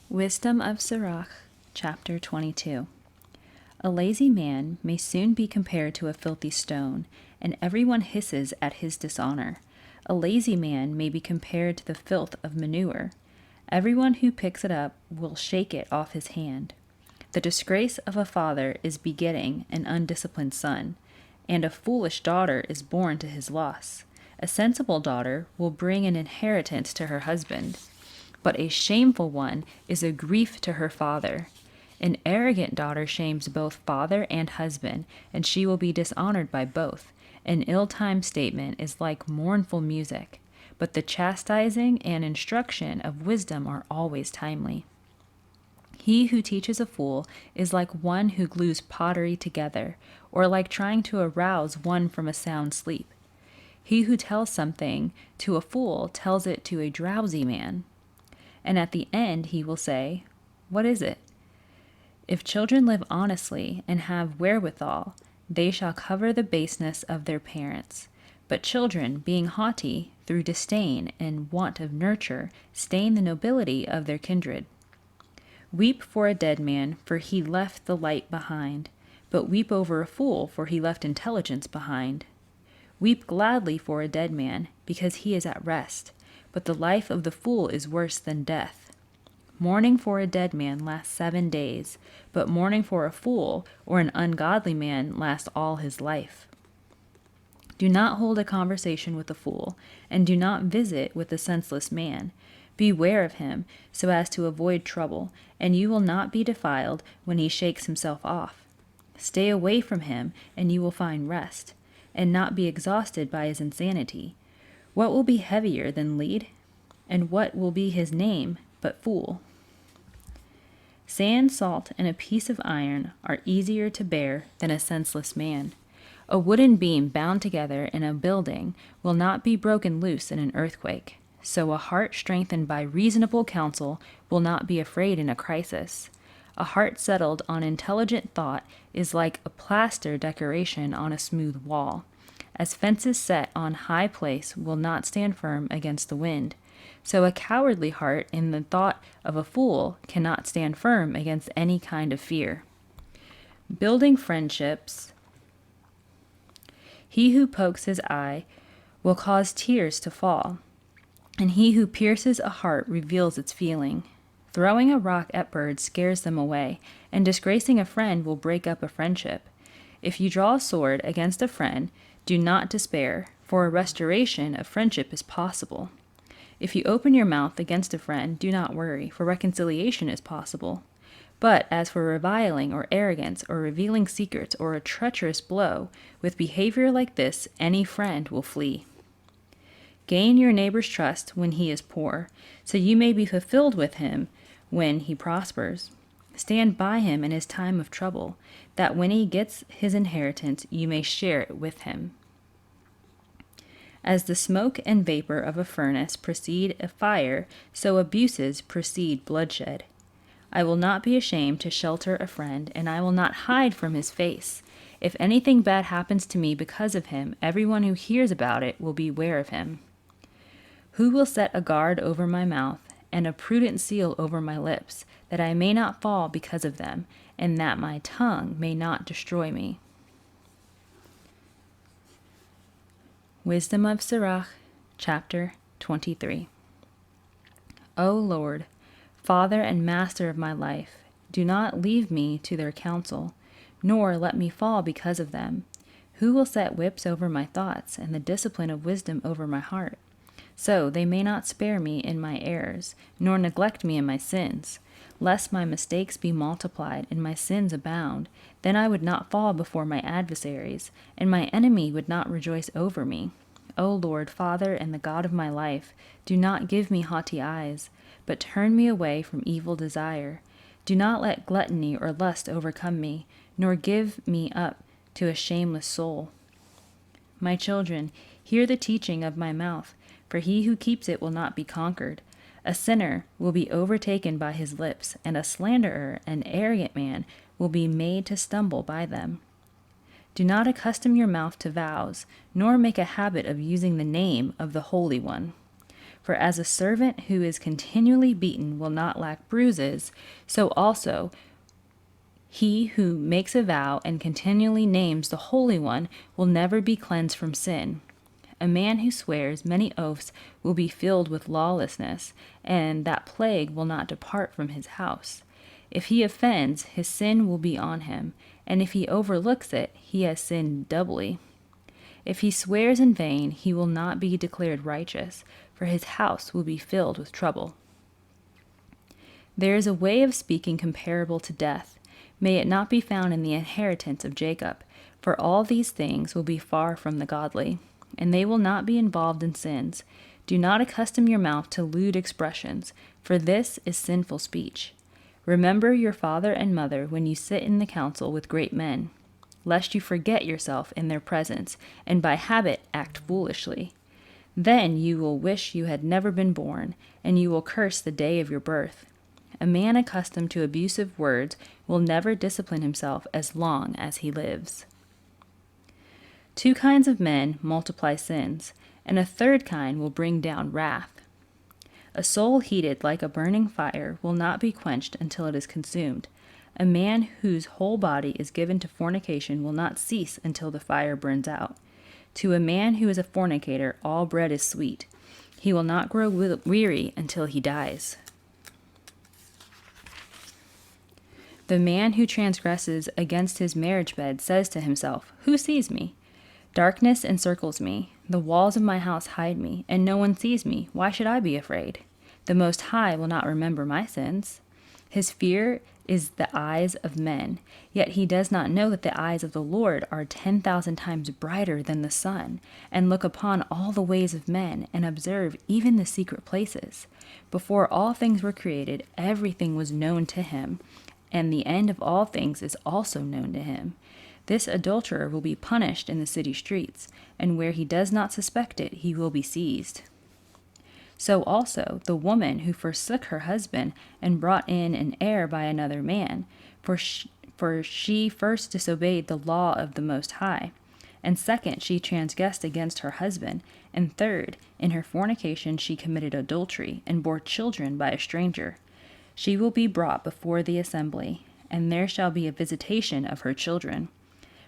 Wisdom of SIRACH, Chapter 22. A lazy man may soon be compared to a filthy stone, and everyone hisses at his dishonor. A lazy man may be compared to the filth of manure. Everyone who picks it up will shake it off his hand. The disgrace of a father is begetting an undisciplined son, and a foolish daughter is born to his loss. A sensible daughter will bring an inheritance to her husband, but a shameful one is a grief to her father. An arrogant daughter shames both father and husband, and she will be dishonored by both. An ill-timed statement is like mournful music, but the chastising and instruction of wisdom are always timely. He who teaches a fool is like one who glues pottery together, or like trying to arouse one from a sound sleep. He who tells something to a fool tells it to a drowsy man, and at the end he will say, "What is it?" If children live honestly and have wherewithal, they shall cover the baseness of their parents. But children, being haughty, through disdain and want of nurture, stain the nobility of their kindred. Weep for a dead man, for he left the light behind, but weep over a fool, for he left intelligence behind. Weep gladly for a dead man, because he is at rest, but the life of the fool is worse than death. Mourning for a dead man lasts 7 days, but mourning for a fool or an ungodly man lasts all his life. Do not hold a conversation with a fool, and do not visit with a senseless man. Beware of him, so as to avoid trouble, and you will not be defiled when he shakes himself off. Stay away from him, and you will find rest, and not be exhausted by his insanity. What will be heavier than lead? And what will be his name but fool? Sand, salt, and a piece of iron are easier to bear than a senseless man. A wooden beam bound together in a building will not be broken loose in an earthquake. So a heart strengthened by reasonable counsel will not be afraid in a crisis. A heart settled on intelligent thought is like a plaster decoration on a smooth wall. As fences set on high place will not stand firm against the wind, so a cowardly heart in the thought of a fool cannot stand firm against any kind of fear. Building friendships. He who pokes his eye will cause tears to fall, and he who pierces a heart reveals its feeling. Throwing a rock at birds scares them away, and disgracing a friend will break up a friendship. If you draw a sword against a friend, do not despair, for a restoration of friendship is possible. If you open your mouth against a friend, do not worry, for reconciliation is possible. But as for reviling or arrogance or revealing secrets or a treacherous blow, with behavior like this, any friend will flee. Gain your neighbor's trust when he is poor, so you may be fulfilled with him when he prospers. Stand by him in his time of trouble, that when he gets his inheritance, you may share it with him. As the smoke and vapor of a furnace precede a fire, so abuses precede bloodshed. I will not be ashamed to shelter a friend, and I will not hide from his face. If anything bad happens to me because of him, everyone who hears about it will beware of him. Who will set a guard over my mouth, and a prudent seal over my lips, that I may not fall because of them, and that my tongue may not destroy me? Wisdom of SIRACH, Chapter 23. O Lord, Father and Master of my life, do not leave me to their counsel, nor let me fall because of them. Who will set whips over my thoughts, and the discipline of wisdom over my heart? So they may not spare me in my errors, nor neglect me in my sins. Lest my mistakes be multiplied and my sins abound, then I would not fall before my adversaries, and my enemy would not rejoice over me. O Lord, Father and the God of my life, do not give me haughty eyes, but turn me away from evil desire. Do not let gluttony or lust overcome me, nor give me up to a shameless soul. My children, hear the teaching of my mouth, for he who keeps it will not be conquered. A sinner will be overtaken by his lips, and a slanderer, an arrogant man, will be made to stumble by them. Do not accustom your mouth to vows, nor make a habit of using the name of the Holy One. For as a servant who is continually beaten will not lack bruises, so also he who makes a vow and continually names the Holy One will never be cleansed from sin. A man who swears many oaths will be filled with lawlessness, and that plague will not depart from his house. If he offends, his sin will be on him, and if he overlooks it, he has sinned doubly. If he swears in vain, he will not be declared righteous, for his house will be filled with trouble. There is a way of speaking comparable to death. May it not be found in the inheritance of Jacob, for all these things will be far from the godly, and they will not be involved in sins. Do not accustom your mouth to lewd expressions, for this is sinful speech. Remember your father and mother when you sit in the council with great men, lest you forget yourself in their presence, and by habit act foolishly. Then you will wish you had never been born, and you will curse the day of your birth. A man accustomed to abusive words will never discipline himself as long as he lives. 2 kinds of men multiply sins, and a third kind will bring down wrath. A soul heated like a burning fire will not be quenched until it is consumed. A man whose whole body is given to fornication will not cease until the fire burns out. To a man who is a fornicator, all bread is sweet. He will not grow weary until he dies. The man who transgresses against his marriage bed says to himself, "Who sees me?" Darkness encircles me. The walls of my house hide me, and no one sees me. Why should I be afraid? The Most High will not remember my sins. His fear is the eyes of men, yet he does not know that the eyes of the Lord are 10,000 times brighter than the sun, and look upon all the ways of men, and observe even the secret places. Before all things were created, everything was known to him, and the end of all things is also known to him. This adulterer will be punished in the city streets, and where he does not suspect it, he will be seized. So also the woman who forsook her husband and brought in an heir by another man, for she first disobeyed the law of the Most High, and second, she transgressed against her husband, and third, in her fornication she committed adultery and bore children by a stranger. She will be brought before the assembly, and there shall be a visitation of her children.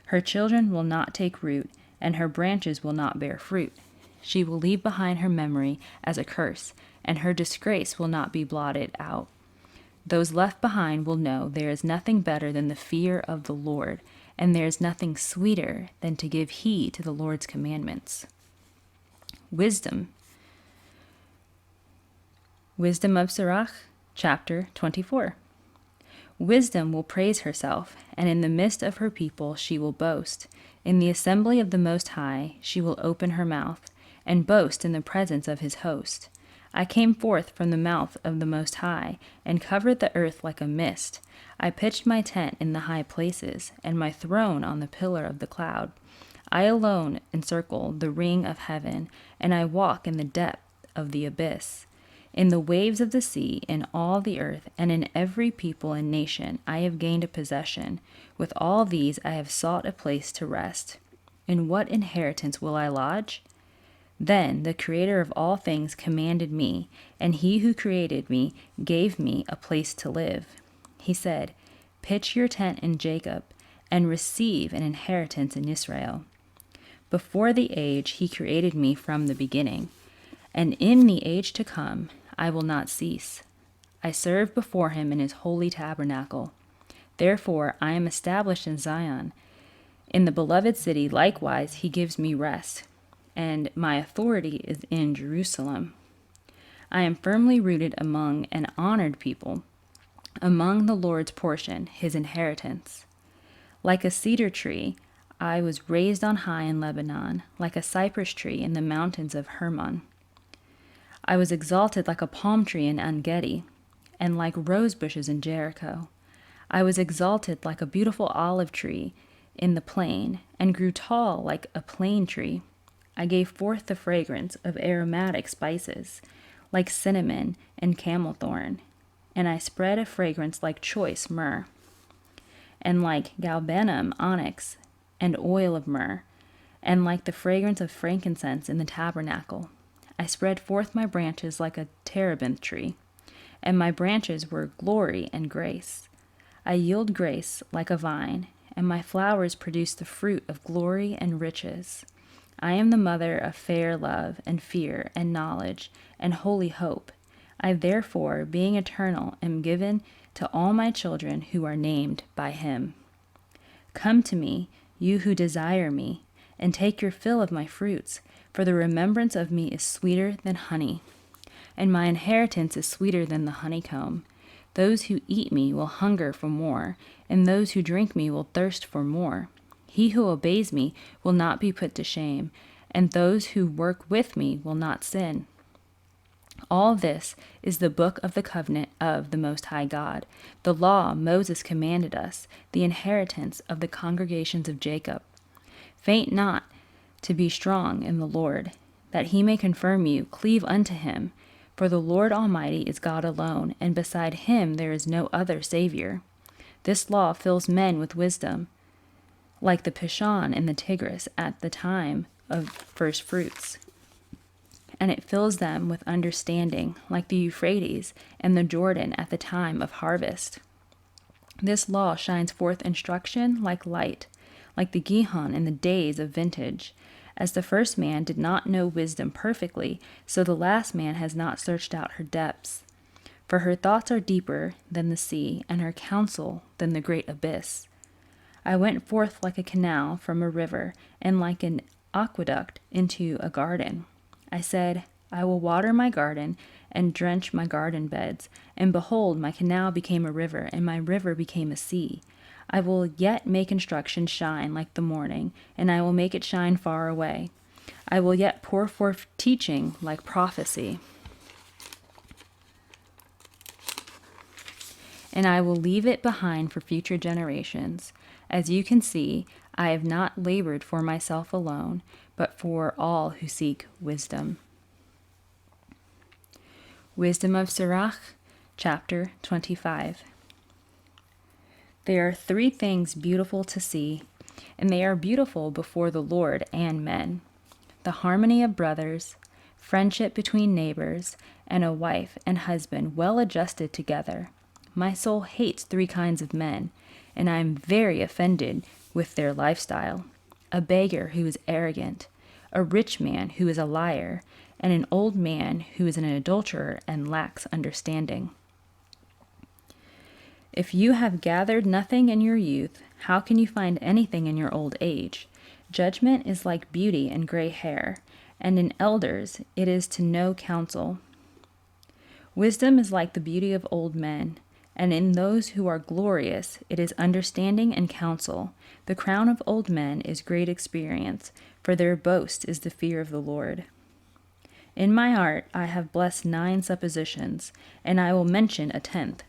Her children will not take root, and her branches will not bear fruit. She will leave behind her memory as a curse, and her disgrace will not be blotted out. Those left behind will know there is nothing better than the fear of the Lord, and there is nothing sweeter than to give heed to the Lord's commandments. Wisdom of SIRACH, chapter 24. Wisdom will praise herself, and in the midst of her people she will boast. In the assembly of the Most High she will open her mouth, and boast in the presence of his host. I came forth from the mouth of the Most High, and covered the earth like a mist. I pitched my tent in the high places, and my throne on the pillar of the cloud. I alone encircle the ring of heaven, and I walk in the depth of the abyss. In the waves of the sea, in all the earth, and in every people and nation, I have gained a possession. With all these I have sought a place to rest. In what inheritance will I lodge? Then the Creator of all things commanded me, and he who created me gave me a place to live. He said, "Pitch your tent in Jacob, and receive an inheritance in Israel." Before the age he created me from the beginning, and in the age to come I will not cease. I serve before him in his holy tabernacle. Therefore I am established in Zion. In the beloved city likewise he gives me rest, and my authority is in Jerusalem. I am firmly rooted among an honored people, among the Lord's portion, his inheritance. Like a cedar tree, I was raised on high in Lebanon, like a cypress tree in the mountains of Hermon. I was exalted like a palm tree in En-gedi, and like rose bushes in Jericho. I was exalted like a beautiful olive tree in the plain, and grew tall like a plane tree. I gave forth the fragrance of aromatic spices, like cinnamon and camel thorn, and I spread a fragrance like choice myrrh, and like galbanum onyx, and oil of myrrh, and like the fragrance of frankincense in the tabernacle. I spread forth my branches like a terebinth tree, and my branches were glory and grace. I yield grace like a vine, and my flowers produce the fruit of glory and riches. I am the mother of fair love and fear and knowledge and holy hope. I therefore, being eternal, am given to all my children who are named by him. Come to me, you who desire me, and take your fill of my fruits, for the remembrance of me is sweeter than honey, and my inheritance is sweeter than the honeycomb. Those who eat me will hunger for more, and those who drink me will thirst for more. He who obeys me will not be put to shame, and those who work with me will not sin. All this is the book of the covenant of the Most High God, the law Moses commanded us, the inheritance of the congregations of Jacob. Faint not to be strong in the Lord, that he may confirm you, cleave unto him. For the Lord Almighty is God alone, and beside him there is no other Savior. This law fills men with wisdom, like the Pishon and the Tigris at the time of first fruits. And it fills them with understanding, like the Euphrates and the Jordan at the time of harvest. This law shines forth instruction like light, like the Gihon in the days of vintage. As the first man did not know wisdom perfectly, so the last man has not searched out her depths. For her thoughts are deeper than the sea, and her counsel than the great abyss. I went forth like a canal from a river, and like an aqueduct into a garden. I said, I will water my garden and drench my garden beds. And behold, my canal became a river, and my river became a sea. I will yet make instruction shine like the morning, and I will make it shine far away. I will yet pour forth teaching like prophecy. And I will leave it behind for future generations. As you can see, I have not labored for myself alone, but for all who seek wisdom. Wisdom of SIRACH, chapter 25. There are 3 things beautiful to see, and they are beautiful before the Lord and men: the harmony of brothers, friendship between neighbors, and a wife and husband well adjusted together. My soul hates 3 kinds of men, and I am very offended with their lifestyle: a beggar who is arrogant, a rich man who is a liar, and an old man who is an adulterer and lacks understanding. If you have gathered nothing in your youth, how can you find anything in your old age? Judgment is like beauty and gray hair, and in elders it is to know counsel. Wisdom is like the beauty of old men, and in those who are glorious it is understanding and counsel. The crown of old men is great experience, for their boast is the fear of the Lord. In my heart I have blessed 9 suppositions, and I will mention a 10th.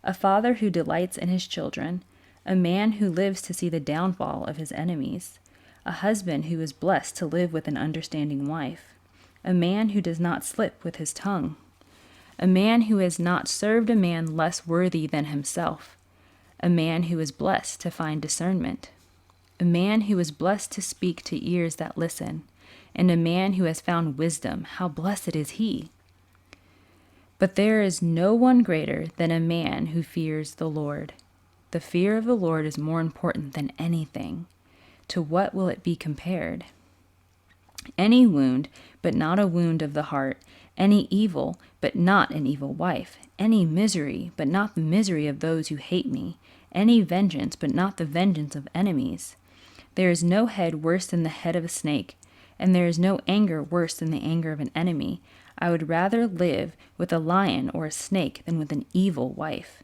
A father who delights in his children, a man who lives to see the downfall of his enemies, a husband who is blessed to live with an understanding wife, a man who does not slip with his tongue, a man who has not served a man less worthy than himself, a man who is blessed to find discernment, a man who is blessed to speak to ears that listen, and a man who has found wisdom. How blessed is he! But there is no one greater than a man who fears the Lord. The fear of the Lord is more important than anything. To what will it be compared? Any wound, but not a wound of the heart. Any evil, but not an evil wife. Any misery, but not the misery of those who hate me. Any vengeance, but not the vengeance of enemies. There is no head worse than the head of a snake, and there is no anger worse than the anger of an enemy. I would rather live with a lion or a snake than with an evil wife.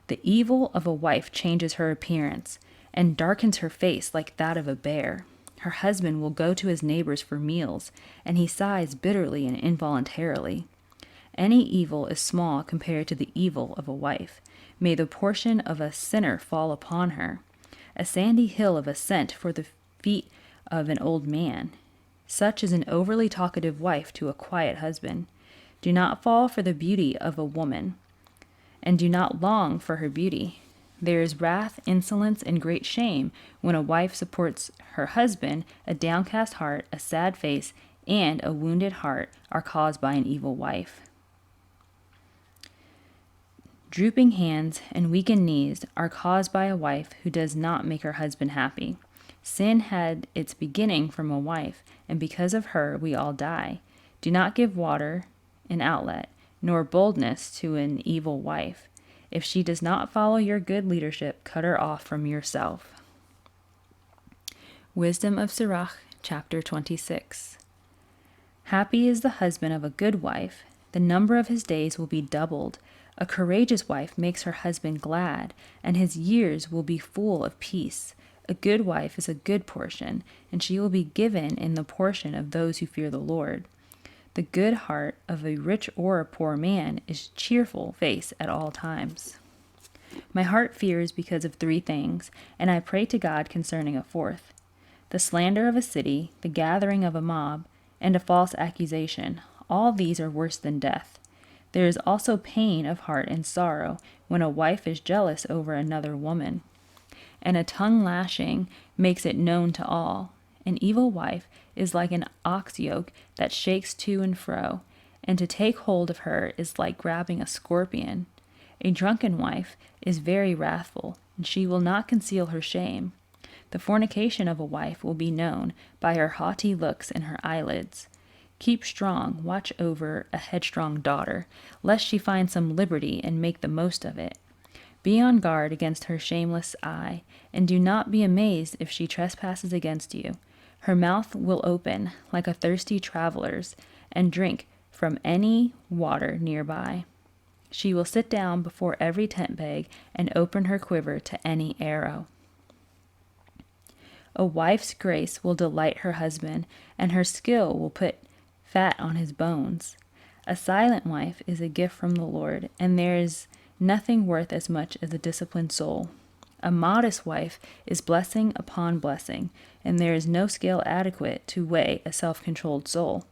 The evil of a wife changes her appearance, and darkens her face like that of a bear. Her husband will go to his neighbors for meals, and he sighs bitterly and involuntarily. Any evil is small compared to the evil of a wife. May the portion of a sinner fall upon her. A sandy hill of ascent for the feet of an old man. Such is an overly talkative wife to a quiet husband. Do not fall for the beauty of a woman, and do not long for her beauty. There is wrath, insolence, and great shame when a wife supports her husband, a downcast heart, a sad face, and a wounded heart are caused by an evil wife. Drooping hands and weakened knees are caused by a wife who does not make her husband happy. Sin had its beginning from a wife, and because of her we all die. Do not give water an outlet, nor boldness to an evil wife. If she does not follow your good leadership, cut her off from yourself. Wisdom of SIRACH, chapter 26. Happy is the husband of a good wife. The number of his days will be doubled. A courageous wife makes her husband glad, and his years will be full of peace. A good wife is a good portion, and she will be given in the portion of those who fear the Lord. The good heart of a rich or a poor man is cheerful face at all times. My heart fears because of 3 things, and I pray to God concerning a 4th: the slander of a city, the gathering of a mob, and a false accusation. All these are worse than death. There is also pain of heart and sorrow when a wife is jealous over another woman. And a tongue lashing makes it known to all. An evil wife is like an ox yoke that shakes to and fro, and to take hold of her is like grabbing a scorpion. A drunken wife is very wrathful, and she will not conceal her shame. The fornication of a wife will be known by her haughty looks and her eyelids. Keep strong, watch over a headstrong daughter, lest she find some liberty and make the most of it. Be on guard against her shameless eye, and do not be amazed if she trespasses against you. Her mouth will open like a thirsty traveler's, and drink from any water nearby. She will sit down before every tent peg and open her quiver to any arrow. A wife's grace will delight her husband, and her skill will put fat on his bones. A silent wife is a gift from the Lord, and there is nothing worth as much as a disciplined soul. A modest wife is blessing upon blessing, and there is no scale adequate to weigh a self-controlled soul.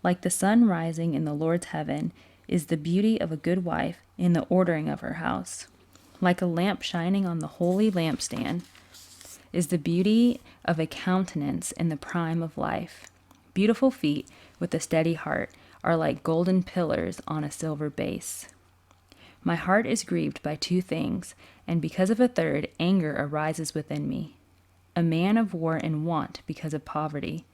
Like the sun rising in the Lord's heaven is the beauty of a good wife in the ordering of her house. Like a lamp shining on the holy lampstand is the beauty of a countenance in the prime of life. Beautiful feet with a steady heart are like golden pillars on a silver base. My heart is grieved by 2 things, and because of a 3rd, anger arises within me. A man of war and want because of poverty,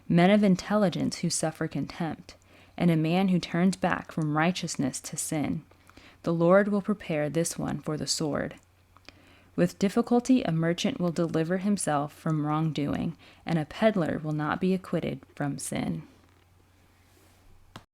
men of intelligence who suffer contempt, and a man who turns back from righteousness to sin. The Lord will prepare this one for the sword. With difficulty a merchant will deliver himself from wrongdoing, and a peddler will not be acquitted from sin.